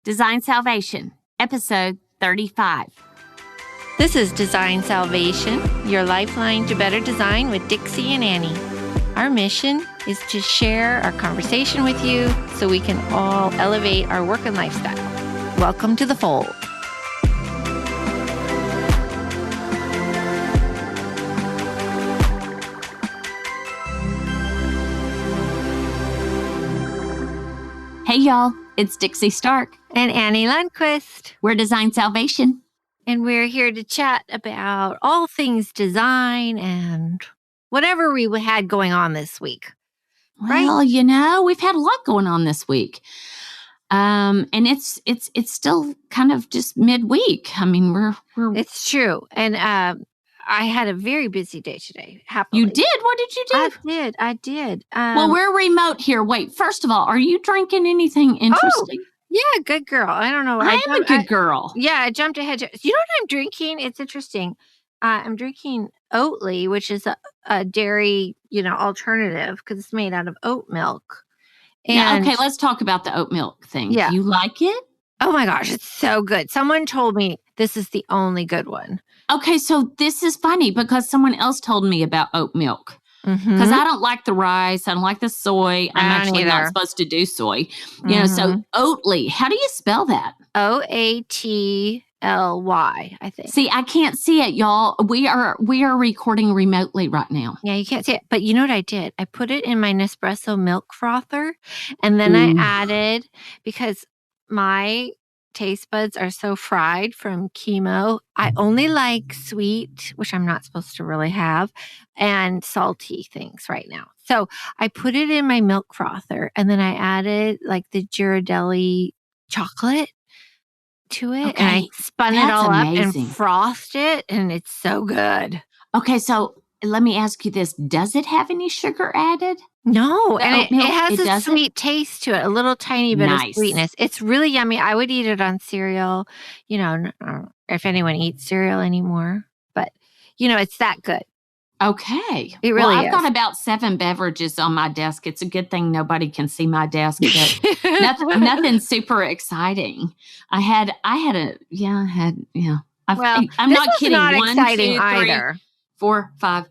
Design Salvation, episode 35. This is Design Salvation, your lifeline to better design with Dixie and Annie. Our mission is to share our conversation with you so we can all elevate our work and lifestyle. Welcome to the fold. Hey, y'all. It's Dixie Stark. And Annie Lundquist. We're Design Salvation. And we're here to chat about all things design and whatever we had going on this week. Well, you know, we've had a lot going on this week. And it's still kind of just midweek. I mean, we're It's true. And I had a very busy day today. Happily. You did? What did you do? I did. Well, we're remote here. Wait, first of all, are you drinking anything interesting? Yeah, good girl. I don't know. I am a good girl. Yeah, I jumped ahead. You know what I'm drinking? It's interesting. I'm drinking Oatly, which is a dairy, alternative because it's made out of oat milk. And okay, let's talk about the oat milk thing. Yeah. You like it? Oh my gosh, it's so good. Someone told me this is the only good one. Okay, so this is funny because someone else told me about oat milk. Because I don't like the rice. I don't like the soy. I'm actually not supposed to do soy. So Oatly, how do you spell that? Oatly, I think. See, I can't see it, y'all. We are recording remotely right now. Yeah, you can't see it. But you know what I did? I put it in my Nespresso milk frother. And then I added, because my taste buds are so fried from chemo. I only like sweet, which I'm not supposed to really have, and salty things right now. So I put it in my milk frother, and then I added like the Ghirardelli chocolate to it. Okay. And I spun it all amazing. up and frosted it, and it's so good. Okay, so let me ask you this. Does it have any sugar added? No, and it has a doesn't? sweet taste to it, a little tiny bit of Nice. sweetness. It's really yummy. I would eat it on cereal, if anyone eats cereal anymore. But, it's that good. Okay. It really I've is. got about 7 beverages on my desk. It's a good thing nobody can see my desk. But nothing super exciting. I'm not kidding. Not 1, exciting 2, 3, either. 4, 5,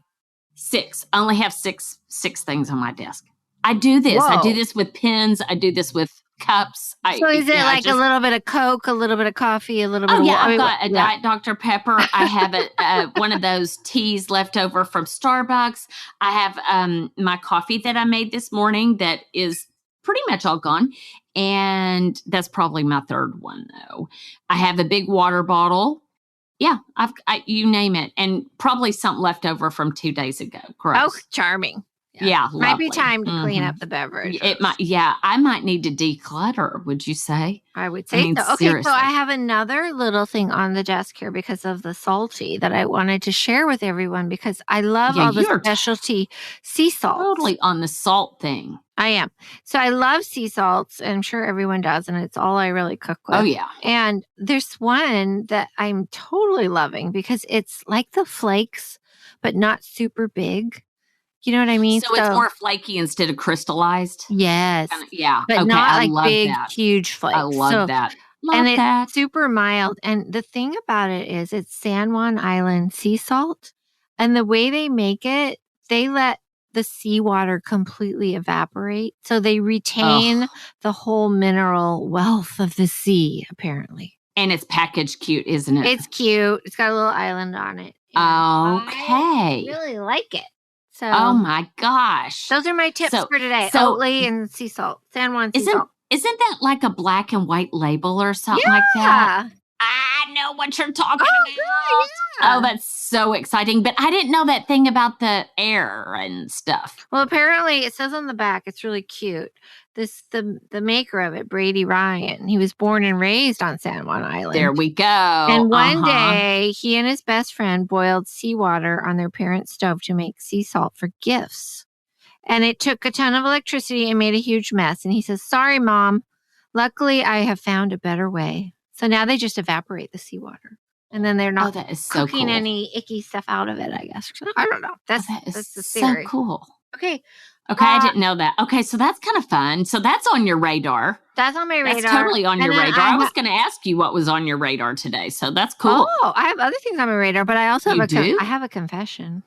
6. I only have six things on my desk. I do this. Whoa. I do this with pens. I do this with cups. So is it a little bit of Coke, a little bit of coffee, a little bit of water? I've got a Diet Dr. Pepper. I have one of those teas left over from Starbucks. I have my coffee that I made this morning that is pretty much all gone. And that's probably my third one, though. I have a big water bottle. Yeah, you name it. And probably something left over from 2 days ago. Gross. Oh, charming. Yeah, might be time to clean up the beverage. It might. Yeah, I might need to declutter. Would you say? I would say so. Okay, seriously. So I have another little thing on the desk here because of the salty that I wanted to share with everyone because I love all the specialty sea salts. Totally on the salt thing. I am. So I love sea salts. And I'm sure everyone does, and it's all I really cook with. Oh yeah. And there's one that I'm totally loving because it's like the flakes, but not super big. You know what I mean? So it's more flaky instead of crystallized? Yes. Yeah. But not like big, huge flakes. I love that. It's super mild. And the thing about it is it's San Juan Island sea salt. And the way they make it, they let the seawater completely evaporate. So they retain the whole mineral wealth of the sea, apparently. And it's packaged cute, isn't it? It's cute. It's got a little island on it. Okay. I really like it. So, oh my gosh. Those are my tips for today. Oatly and sea salt. San Juan sea salt. Isn't that like a black and white label or something like that? I know what you're talking about. Good, yeah. Oh, that's so exciting. But I didn't know that thing about the air and stuff. Well, apparently it says on the back, it's really cute. The maker of it, Brady Ryan, he was born and raised on San Juan Island. There we go. And one day, he and his best friend boiled seawater on their parents' stove to make sea salt for gifts. And it took a ton of electricity and made a huge mess. And he says, "Sorry, Mom. Luckily, I have found a better way." So now they just evaporate the seawater. And then they're not cooking any icky stuff out of it, I guess. I don't know. That's the theory. So cool. Okay. Okay, I didn't know that. Okay, so that's kind of fun. So that's on your radar. That's on my radar. That's totally on your radar. I was going to ask you what was on your radar today, so that's cool. Oh, I have other things on my radar, but I also I have a confession.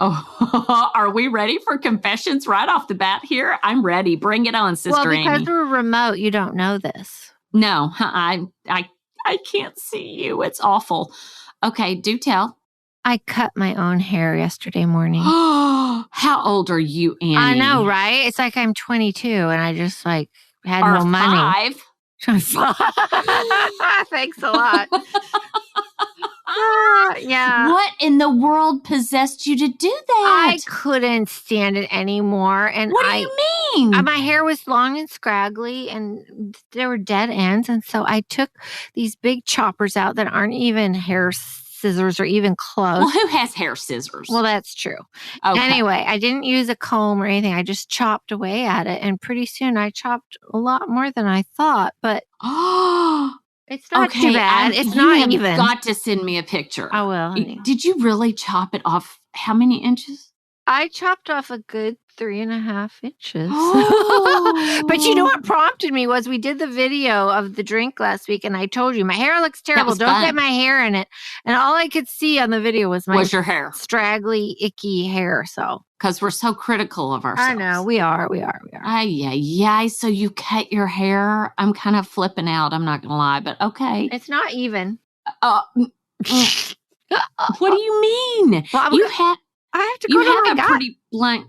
Oh, are we ready for confessions right off the bat here? I'm ready. Bring it on, Sister Annie. Well, because we're remote, you don't know this. No, I can't see you. It's awful. Okay, do tell. I cut my own hair yesterday morning. How old are you, Annie? I know, right? It's like I'm 22 and I just had no money. 5. Thanks a lot. Yeah. What in the world possessed you to do that? I couldn't stand it anymore. And what do you mean? My hair was long and scraggly and there were dead ends. And so I took these big choppers out that aren't even hair scissors or even close. Well, who has hair scissors? Well, that's true. Okay. Anyway, I didn't use a comb or anything. I just chopped away at it. And pretty soon I chopped a lot more than I thought. But it's not too bad. It's not even. You've got to send me a picture. I will. Honey. Did you really chop it off? How many inches? I chopped off a good 3.5 inches. Oh. But you know what prompted me was we did the video of the drink last week, and I told you my hair looks terrible. Don't get my hair in it. And all I could see on the video was your hair, straggly, icky hair. So because we're so critical of ourselves. I know we are. Yeah. So you cut your hair. I'm kind of flipping out. I'm not gonna lie, but okay. It's not even. What do you mean? Well, I have to go to a pretty blunt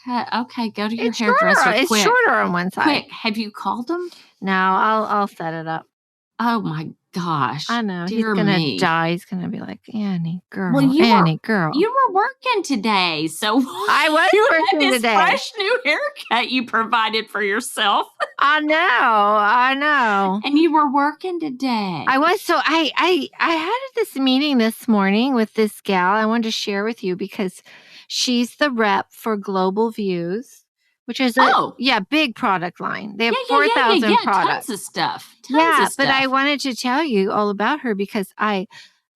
cut. Okay, go to your hairdresser. It's shorter on one side. Quick, have you called them? No, I'll set it up. Oh my gosh! I know he's gonna die. He's gonna be like, Annie, girl. Well, girl. You were working today, so I was working today. Fresh new haircut you provided for yourself. I know. And you were working today. I was. So I had this meeting this morning with this gal. I wanted to share with you because she's the rep for Global Views, which is a big product line. They have 4,000 products. Tons of stuff. But I wanted to tell you all about her because I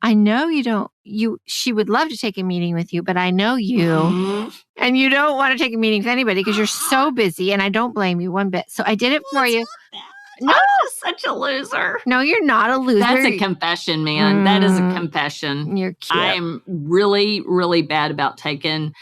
know she would love to take a meeting with you, but I know you and you don't want to take a meeting with anybody because you're so busy, and I don't blame you one bit. So I did it for you. No, I'm just such a loser. No, you're not a loser. That's a confession, man. That is a confession. You're cute. I'm really, really bad about taking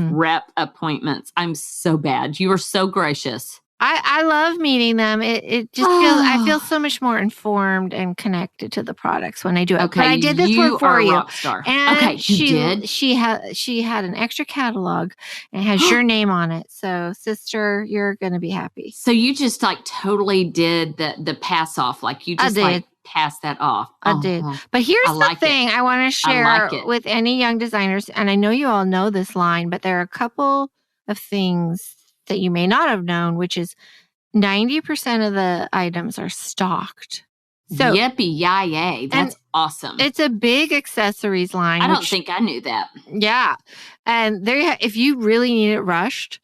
rep appointments. I'm so bad. You are so gracious. I love meeting them. It just feels I feel so much more informed and connected to the products when I do it. Okay, but I did this one for you. Rock star. And okay, you did. She had an extra catalog and has your name on it. So, sister, you're gonna be happy. So you just totally did the pass off, like you just pass that off. I did. But here's the thing I want to share with any young designers, and I know you all know this line, but there are a couple of things that you may not have known, which is 90% of the items are stocked. So yippee-yay, that's awesome. It's a big accessories line. I don't think I knew that. Yeah. And if you really need it rushed,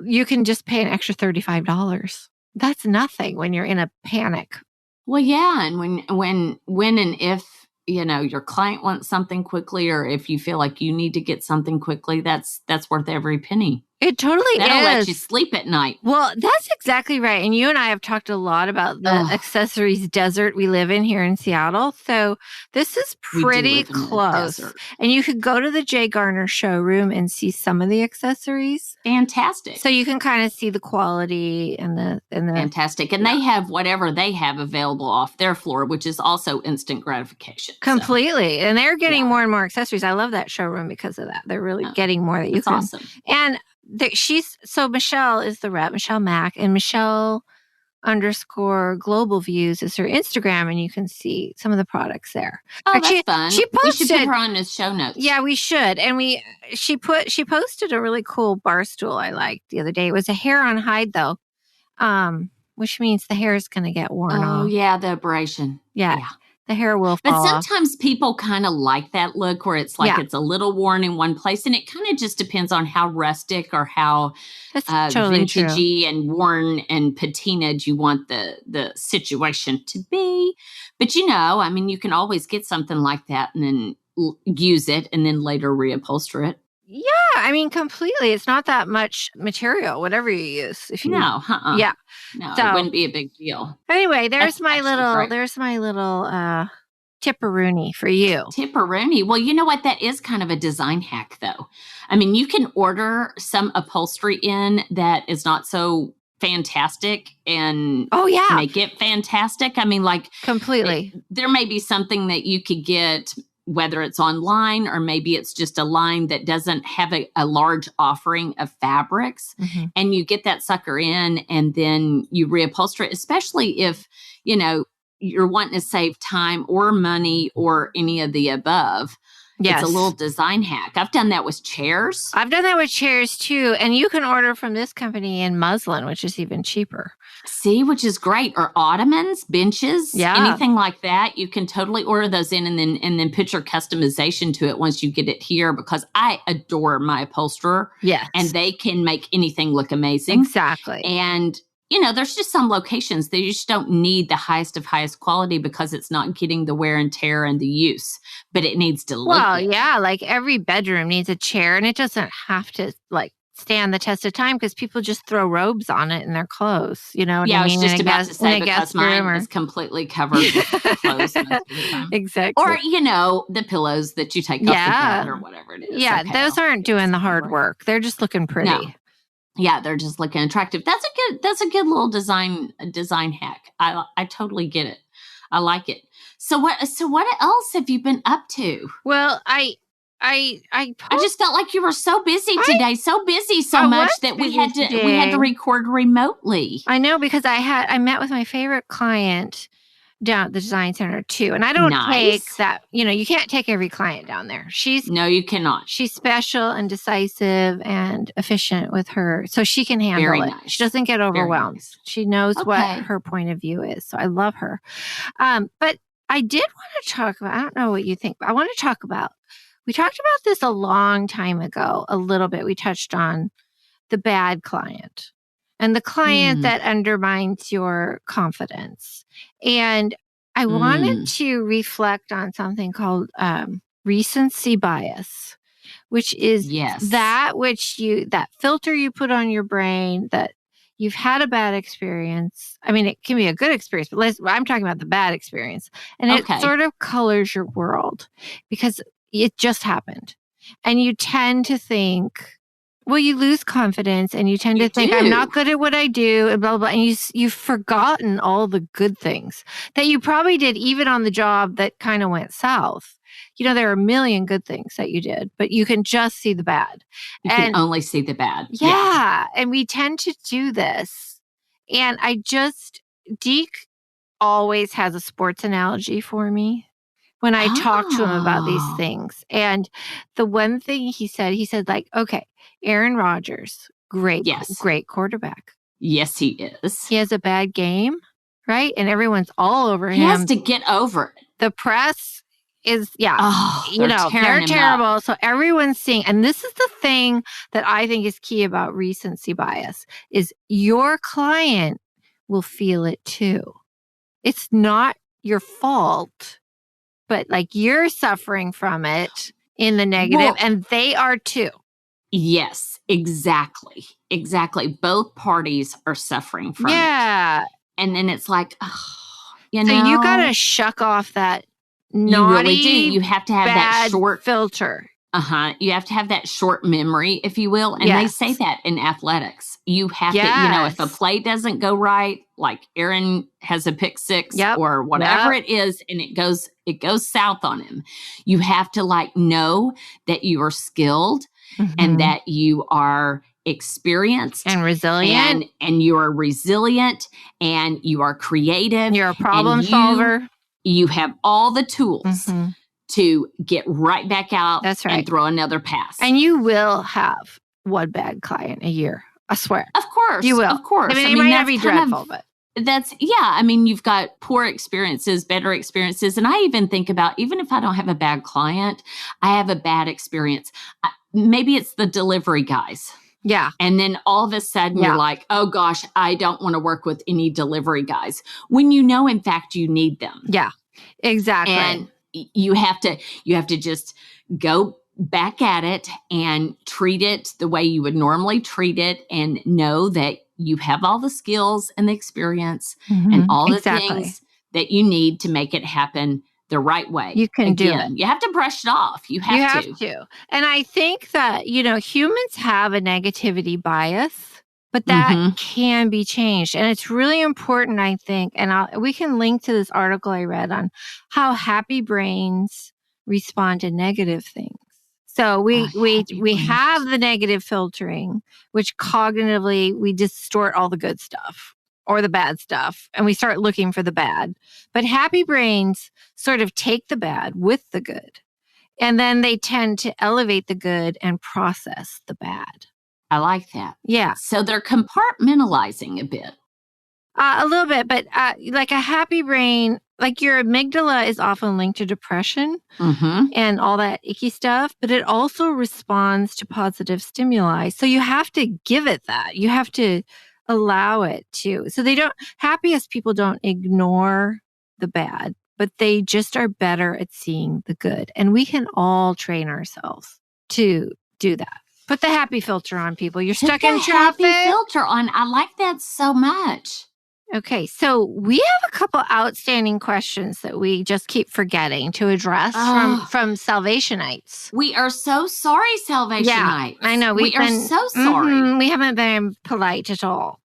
you can just pay an extra $35. That's nothing when you're in a panic. Well, yeah, and when and if your client wants something quickly, or if you feel like you need to get something quickly, that's worth every penny. It totally That'll let you sleep at night. Well, that's exactly right. And you and I have talked a lot about the accessories desert we live in here in Seattle. So this is pretty close. And you could go to the Jay Garner showroom and see some of the accessories. Fantastic. So you can kind of see the quality and the fantastic. And they have whatever they have available off their floor, which is also instant gratification. Completely. So. And they're getting more and more accessories. I love that showroom because of that. They're really getting more that you can. That's awesome. And Michelle is the rep, Michelle Mack, and Michelle _Global Views is her Instagram, and you can see some of the products there. Oh, that's fun. She posted, we should put her on the show notes. Yeah, we should. And she posted a really cool bar stool I liked the other day. It was a hair on hide though, which means the hair is going to get worn off. Oh yeah, the abrasion. Yeah. The hair will fall But sometimes people kind of like that look where it's like it's a little worn in one place. And it kind of just depends on how rustic or how totally vintagey true. And worn and patinaed you want the situation to be. But, you can always get something like that and then use it and then later reupholster it. Yeah, I mean, completely. It's not that much material, whatever you use. If you, No, yeah. No, So it wouldn't be a big deal. anyway, That's actually great. tipperoonie for you. Tipperoonie. Well, you know what? That is kind of a design hack, though. I mean, you can order some upholstery in that is not so fantastic and make it fantastic. I mean, like completely. There may be something that you could get, whether it's online or maybe it's just a line that doesn't have a large offering of fabrics, and you get that sucker in and then you reupholster it, especially if, you're wanting to save time or money or any of the above. Yes. It's a little design hack. I've done that with chairs. I've done that with chairs too. And you can order from this company in muslin, which is even cheaper. See, which is great. Or ottomans, benches, anything like that. You can totally order those in and then put your customization to it once you get it here, because I adore my upholsterer. Yes. And they can make anything look amazing. Exactly. And there's just some locations that you just don't need the highest of highest quality because it's not getting the wear and tear and the use, but it needs to look good. Yeah, like every bedroom needs a chair, and it doesn't have to stand the test of time because people just throw robes on it in their clothes. You know what I mean? I was just about to say, because mine is completely covered with clothes. Exactly. Or, the pillows that you take off the bed or whatever it is. Yeah, those aren't doing the hard work. They're just looking pretty. No. Yeah, they're just looking attractive. That's a good little design hack. I totally get it. I like it. So what else have you been up to? Well, I just felt like you were so busy today, so much that we had to record remotely. I know, because I met with my favorite client down at the design center too. And I don't take that, you can't take every client down there. No, you cannot. She's special and decisive and efficient with her, so she can handle it. Nice. She doesn't get overwhelmed. Nice. She knows what her point of view is. So I love her. But I did want to talk about, I don't know what you think, but I want to talk about, we talked about this a long time ago, a little bit. We touched on the bad client and the client that undermines your confidence. And I wanted to reflect on something called recency bias, which is that filter you put on your brain that you've had a bad experience. I mean, it can be a good experience, but I'm talking about the bad experience. And it sort of colors your world because it just happened. And you tend to think, well, you lose confidence and you tend to think, I'm not good at what I do, and blah, blah, blah. And you've forgotten all the good things that you probably did even on the job that kind of went south. There are a million good things that you did, but you can just see the bad. You can only see the bad. Yeah. And we tend to do this. And Deke always has a sports analogy for me when I talk to him about these things. And the one thing he said, okay, Aaron Rodgers, great quarterback. Yes, he is. He has a bad game, right? And everyone's all over him. He has to get over it. The press is, they're terrible. So everyone's seeing, and this is the thing that I think is key about recency bias, is your client will feel it too. It's not your fault, but you're suffering from it in the negative, and they are too. Yes, exactly. Both parties are suffering from it. Yeah. And then it's like, so you got to shuck off that naughty, you really do. You have to have that short filter. You have to have that short memory, if you will. And they say that in athletics. You have to, if a play doesn't go right, like Aaron has a pick six or whatever it is, and it goes south on him. You have to know that you are skilled and that you are experienced and resilient, and you are resilient and you are creative. You're a problem solver. You have all the tools to get right back out and throw another pass. And you will have one bad client a year. I swear. Of course. You will. Of course. I mean, it might not be dreadful, but. You've got poor experiences, better experiences. And I even think about, even if I don't have a bad client, I have a bad experience. Maybe it's the delivery guys. Yeah. And then all of a sudden you're like, oh gosh, I don't want to work with any delivery guys. When in fact, you need them. Yeah, exactly. And you have to just go back at it and treat it the way you would normally treat it, and know that you have all the skills and the experience and all the things that you need to make it happen the right way. You can do it. You have to brush it off. You have to. And I think that, humans have a negativity bias, but that can be changed. And it's really important, I think. And we can link to this article I read on how happy brains respond to negative things. So we have the negative filtering, which cognitively we distort all the good stuff or the bad stuff, and we start looking for the bad. But happy brains sort of take the bad with the good, and then they tend to elevate the good and process the bad. I like that. Yeah. So they're compartmentalizing a bit. A little bit, but like a happy brain, like your amygdala is often linked to depression and all that icky stuff, but it also responds to positive stimuli. So you have to give it that. You have to allow it to. So happiest people don't ignore the bad, but they just are better at seeing the good. And we can all train ourselves to do that. Put the happy filter on, people. You're stuck in traffic. Happy filter on. I like that so much. Okay, so we have a couple outstanding questions that we just keep forgetting to address from Salvationites. We are so sorry, Salvationites. Yeah, I know. We are so sorry. We haven't been polite at all.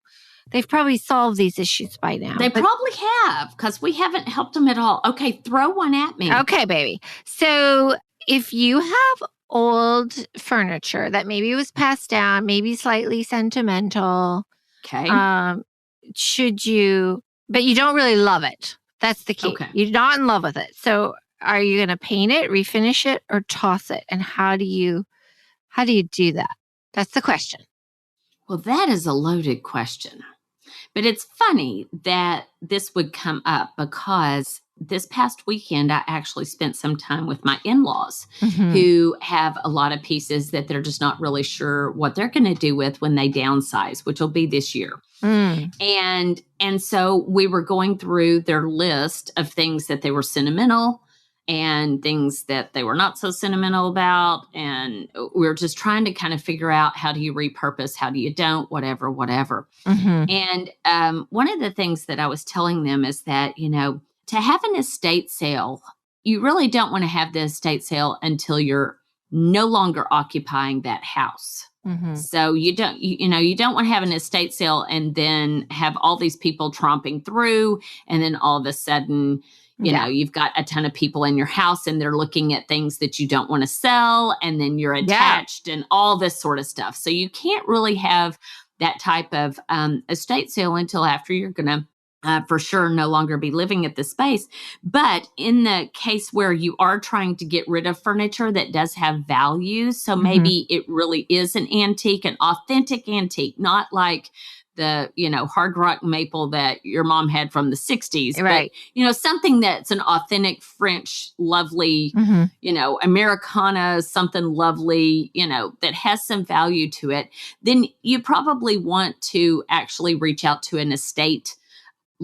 They've probably solved these issues by now. They probably have, because we haven't helped them at all. Okay, throw one at me. Okay, baby. So if you have old furniture that maybe was passed down, maybe slightly sentimental. Okay. But you don't really love it. That's the key. Okay. You're not in love with it. So are you going to paint it, refinish it, or toss it? And how do you do that? That's the question. Well, that is a loaded question. But it's funny that this would come up because this past weekend, I actually spent some time with my in-laws who have a lot of pieces that they're just not really sure what they're going to do with when they downsize, which will be this year. And so we were going through their list of things that they were sentimental and things that they were not so sentimental about. And we were just trying to kind of figure out, how do you repurpose? How do you don't? Whatever. And one of the things that I was telling them is that, to have an estate sale, you really don't want to have the estate sale until you're no longer occupying that house. So you don't want to have an estate sale and then have all these people tromping through, and then all of a sudden, you've got a ton of people in your house and they're looking at things that you don't want to sell, and then you're attached and all this sort of stuff. So you can't really have that type of estate sale until after you're going to for sure no longer be living at the space. But in the case where you are trying to get rid of furniture that does have value, so maybe it really is an antique, an authentic antique, not like the, hard rock maple that your mom had from the 60s, right? But, something that's an authentic French, lovely, Americana, something lovely, that has some value to it, then you probably want to actually reach out to an estate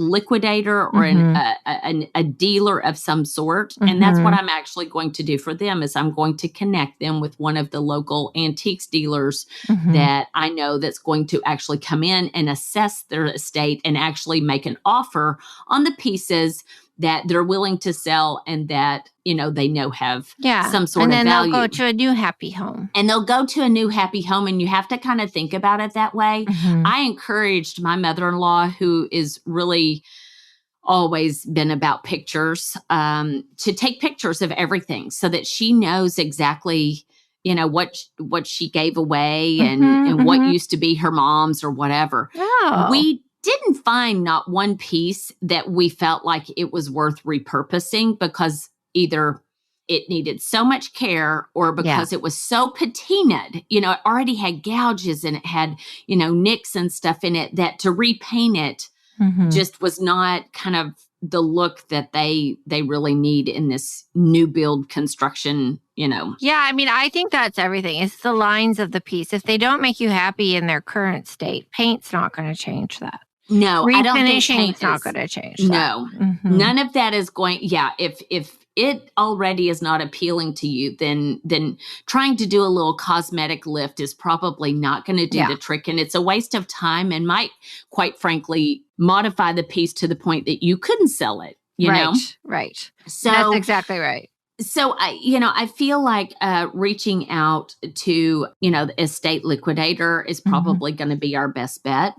liquidator or a dealer of some sort. And that's what I'm actually going to do for them, is I'm going to connect them with one of the local antiques dealers that I know that's going to actually come in and assess their estate and actually make an offer on the pieces that they're willing to sell and that, they know have some sort of value. And then they'll go to a new happy home. And they'll go to a new happy home, and you have to kind of think about it that way. I encouraged my mother-in-law, who is really always been about pictures, to take pictures of everything so that she knows exactly, what she gave away and what used to be her mom's or whatever. We didn't find not one piece that we felt like it was worth repurposing, because either it needed so much care or because it was so patinaed, it already had gouges and it had, nicks and stuff in it, that to repaint it just was not kind of the look that they really need in this new build construction, Yeah, I mean, I think that's everything. It's the lines of the piece. If they don't make you happy in their current state, paint's not going to change that. No, I don't think Refinishing paint is not is. going to change that. No, none of that is going. Yeah, if it already is not appealing to you, then trying to do a little cosmetic lift is probably not going to do the trick, and it's a waste of time and might, quite frankly, modify the piece to the point that you couldn't sell it. You know, right. So that's exactly right. So I feel like reaching out to, the estate liquidator is probably going to be our best bet.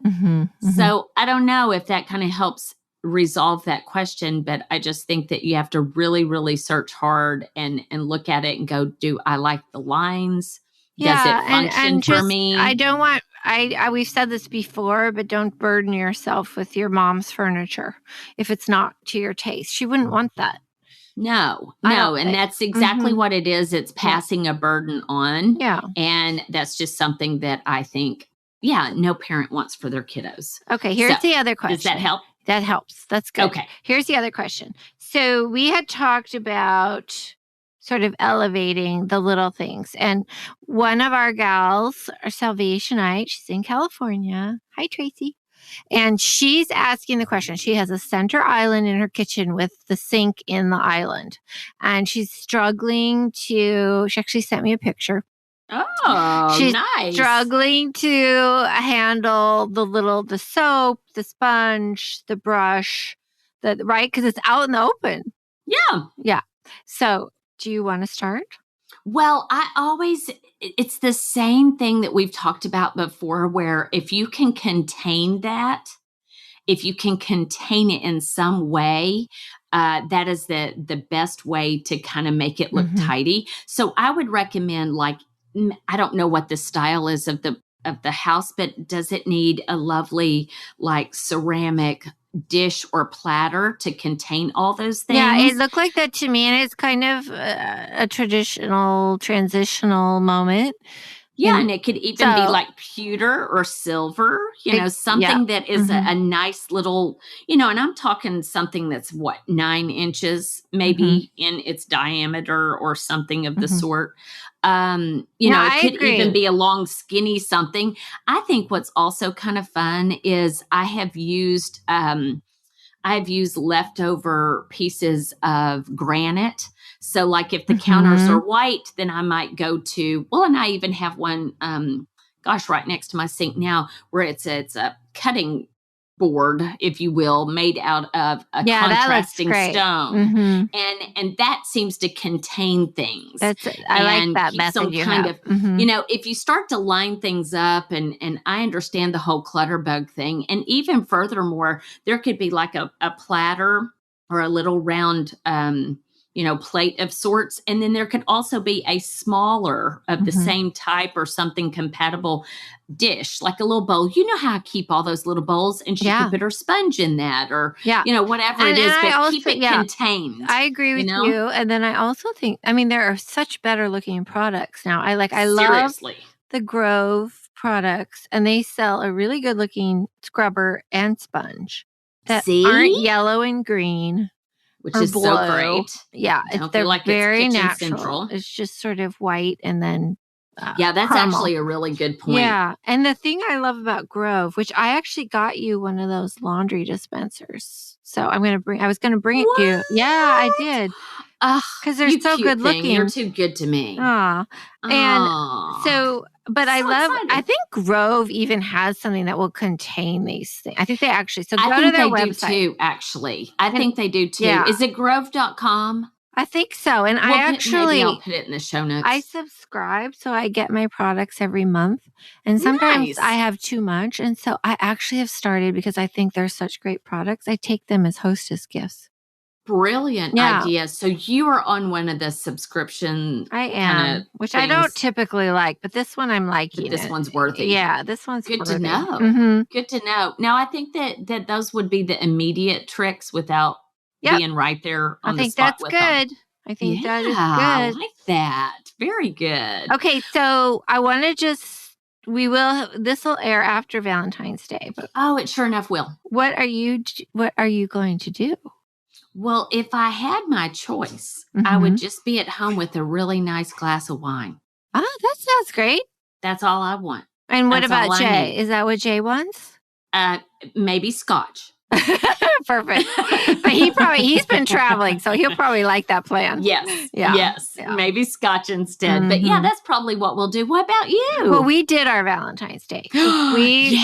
So I don't know if that kind of helps resolve that question, but I just think that you have to really, really search hard and look at it and go, do I like the lines? Does it function for me? I don't want, we've said this before, but don't burden yourself with your mom's furniture if it's not to your taste. She wouldn't want that. No, and that's exactly what it is. It's passing a burden on. Yeah. And that's just something that I think, no parent wants for their kiddos. Okay, here's the other question. Does that help? That helps. That's good. Okay. Here's the other question. So we had talked about sort of elevating the little things. And one of our gals, our Salvationite, she's in California. Hi, Tracy. And she's asking the question. She has a center island in her kitchen with the sink in the island. And she's struggling to, she actually sent me a picture. Oh, she's nice. Struggling to handle the soap, the sponge, the brush, right? Because it's out in the open. Yeah. Yeah. So do you want to start? Well, it's the same thing that we've talked about before, where if you can contain that, if you can contain it in some way, that is the best way to kind of make it look tidy. So I would recommend, like, I don't know what the style is of the house, but does it need a lovely, like, ceramic dish or platter to contain all those things? Yeah, it looked like that to me, and it's kind of a traditional transitional moment. Yeah, and it could even be like pewter or silver, something that is a nice little, and I'm talking something that's 9 inches maybe in its diameter or something of the sort. It could even be a long, skinny something. I think what's also kind of fun is I've used leftover pieces of granite. So, like, if the counters are white, then I might go to, and I even have one, right next to my sink now, where it's a cutting board, if you will, made out of a contrasting stone. And that seems to contain things. I like that method you have. If you start to line things up, and I understand the whole clutter bug thing. And even furthermore, there could be like a platter or a little round, plate of sorts. And then there could also be a smaller of the same type or something compatible dish, like a little bowl. You know how I keep all those little bowls, and she could put her sponge in that, or, whatever it is, but keep it contained. I agree with you. And then I also think, there are such better looking products now. I love the Grove products, and they sell a really good looking scrubber and sponge that aren't yellow and green. Which is blue. So great. Yeah, they're like very natural. Central. It's just sort of white and then that's caramel. Actually a really good point. Yeah, and the thing I love about Grove, which I actually got you one of those laundry dispensers. So I was going to bring it to you. Yeah, I did. Because they're so good looking. You're too good to me. And so, but I think Grove even has something that will contain these things. I think they actually, go to their website. I think they do too, actually. I think they do too. Yeah. Is it grove.com? I think so. And maybe I'll put it in the show notes. I subscribe, so I get my products every month. And sometimes I have too much. And so I actually have started, because I think they're such great products, I take them as hostess gifts. Brilliant idea. So you are on one of the subscription. I am, which I don't typically like, but this one I'm liking. But this one's worthy. Yeah, this one's good worthy. To know. Good to know. Now, I think that those would be the immediate tricks without being right there on the spot with them. I think that's good. I think that is good. I like that. Very good. Okay, so I want to this will air after Valentine's Day. But it sure enough will. What are you going to do? Well, if I had my choice, I would just be at home with a really nice glass of wine. Oh, that sounds great. That's all I want. And what about Jay? Is that what Jay wants? Maybe Scotch. Perfect. But he's been traveling, so he'll probably like that plan. Yes. Yeah. Yes. Yeah. Maybe Scotch instead. But yeah, that's probably what we'll do. What about you? Well, we did our Valentine's Day. We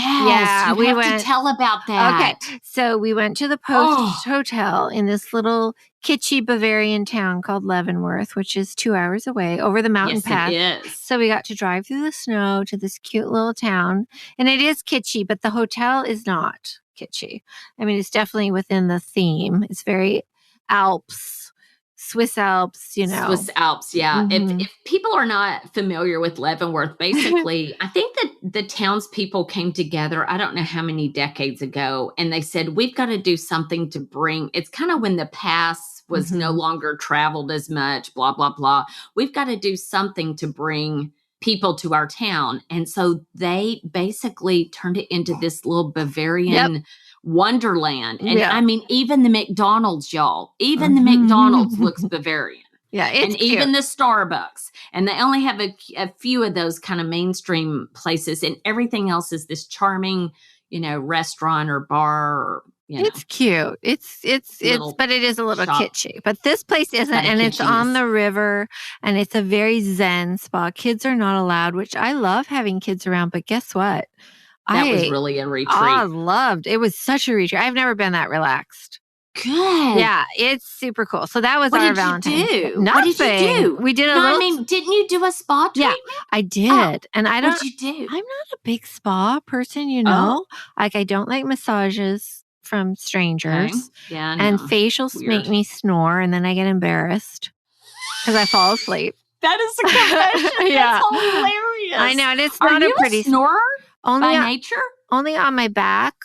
went to tell about that. Okay. So we went to the Post Hotel in this little kitschy Bavarian town called Leavenworth, which is 2 hours away over the mountain path. It is. So we got to drive through the snow to this cute little town. And it is kitschy, but the hotel is not kitschy. I mean, it's definitely within the theme. It's very Alps, Swiss Alps, Swiss Alps, yeah. If people are not familiar with Leavenworth, basically, I think that the townspeople came together, I don't know how many decades ago, and they said, we've got to do something to bring, it's kind of when the pass was no longer traveled as much, blah, blah, blah. We've got to do something to bring people to our town. And so they basically turned it into this little Bavarian wonderland. And I mean, even the McDonald's, y'all, even the McDonald's looks Bavarian. Yeah, it's and cute. Even the Starbucks. And they only have a few of those kind of mainstream places. And everything else is this charming, restaurant or bar or, It's cute. It's but it is a little kitschy. But this place isn't, and it's on the river, and it's a very zen spa. Kids are not allowed, which I love having kids around. But guess what? That was really a retreat. I loved. It was such a retreat. I've never been that relaxed. Good. Yeah, it's super cool. So that was our Valentine's. What did you do? Nothing. What did you do? We did didn't you do a spa treatment? Yeah, I did. And I don't. What did you do? I'm not a big spa person, Like I don't like massages from strangers. Okay. Yeah, and facials make me snore, and then I get embarrassed because I fall asleep. That is a confession. Yeah. That's hilarious. I know, and it's not a pretty snorer by nature. Only on my back.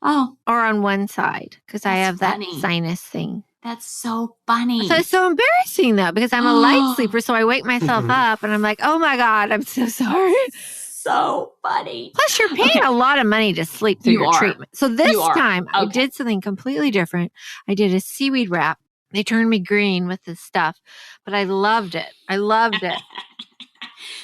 Oh, or on one side because I have that sinus thing. That's so funny. So it's so embarrassing though because I'm a light sleeper, so I wake myself up and I'm like, oh my God, I'm so sorry. So funny. Plus, you're paying a lot of money to sleep through your treatment. So this time, I did something completely different. I did a seaweed wrap. They turned me green with this stuff, but I loved it.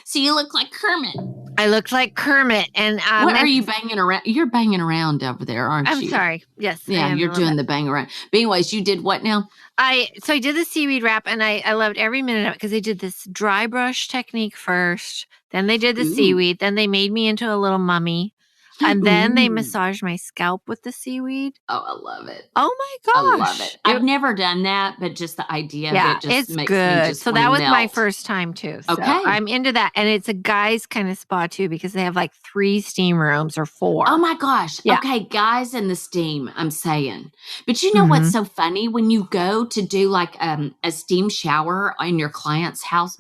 So you look like Kermit. I looked like Kermit. And what are you banging around? You're banging around over there, aren't you? I'm sorry. Yes. Yeah, you're doing the bang around. But anyways, you did what now? I did the seaweed wrap, and I loved every minute of it because they did this dry brush technique first. Then they did the seaweed. Then they made me into a little mummy. And then they massaged my scalp with the seaweed. Oh, I love it. Oh my gosh. I love it. I've never done that, but just the idea of it just makes me just so that was my first time too. So I'm into that. And it's a guy's kind of spa too because they have like 3 steam rooms or 4. Oh my gosh. Yeah. Okay, guys in the steam, I'm saying. But you know what's so funny? When you go to do like a steam shower in your client's house,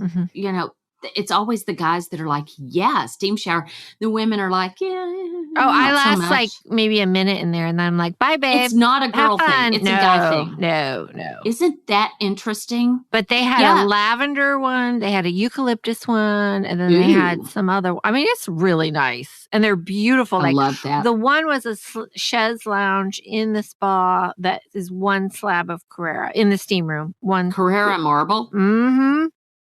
it's always the guys that are like, yeah, steam shower. The women are like, yeah. Oh, I last like maybe a minute in there and then I'm like, bye, babe. It's not a girl thing. It's a guy thing. No. Isn't that interesting? But they had a lavender one. They had a eucalyptus one. And then they had some other. I mean, it's really nice. And they're beautiful. I love that. The one was a chaise lounge in the spa that is 1 slab of Carrara in the steam room. 1 Carrara marble? Mm-hmm.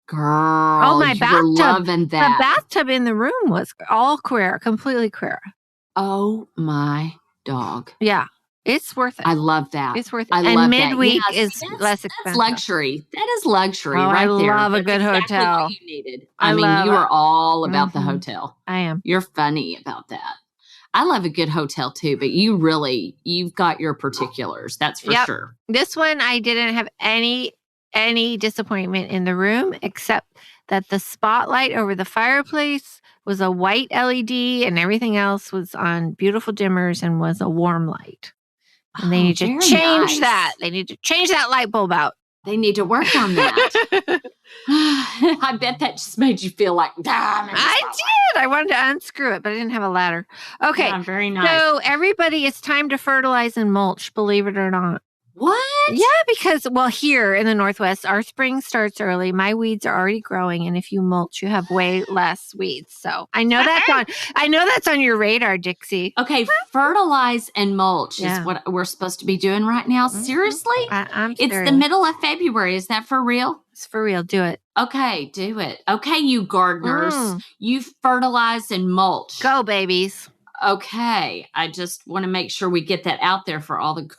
Girl, oh, my bathtub. Loving that. The bathtub in the room was all Carrara, completely Carrara. Oh, my dog. Yeah. It's worth it. I love that. It's worth it. And midweek is less expensive. That's luxury. That is luxury right there. I love a good hotel. What you needed. I mean, you are all about the hotel. I am. You're funny about that. I love a good hotel too, but you've got your particulars. That's for sure. This one, I didn't have any disappointment in the room except that the spotlight over the fireplace was a white LED and everything else was on beautiful dimmers and was a warm light. And they need to change that. They need to change that light bulb out. They need to work on that. I bet that just made you feel like, I did. I wanted to unscrew it, but I didn't have a ladder. Okay. Yeah, very nice. So everybody, it's time to fertilize and mulch, believe it or not. What? Yeah, because, here in the Northwest, our spring starts early. My weeds are already growing, and if you mulch, you have way less weeds. So I know that's on your radar, Dixie. Okay, fertilize and mulch is what we're supposed to be doing right now. Seriously? I'm serious. It's the middle of February. Is that for real? It's for real. Do it. Okay, do it. Okay, you gardeners. You fertilize and mulch. Go, babies. Okay. I just want to make sure we get that out there for all the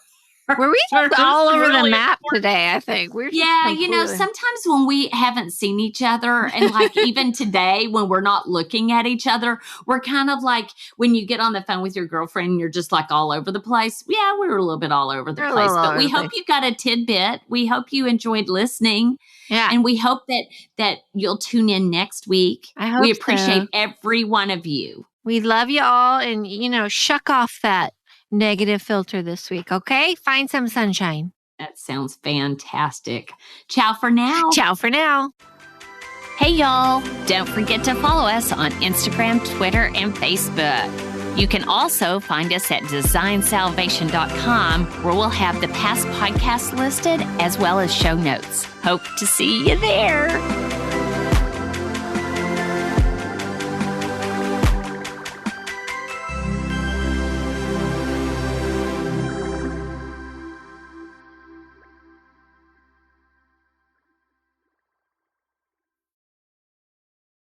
We're all over the map today, I think. Sometimes when we haven't seen each other, and like even today when we're not looking at each other, we're kind of like when you get on the phone with your girlfriend and you're just like all over the place. Yeah, we were a little bit all over the place, but we hope you got a tidbit. We hope you enjoyed listening. Yeah. And we hope that you'll tune in next week. I hope we appreciate every one of you. We love you all, and, shuck off that negative filter this week, okay? Find some sunshine. That sounds fantastic. Ciao for now. Ciao for now. Hey, y'all. Don't forget to follow us on Instagram, Twitter, and Facebook. You can also find us at designsalvation.com, where we'll have the past podcasts listed as well as show notes. Hope to see you there.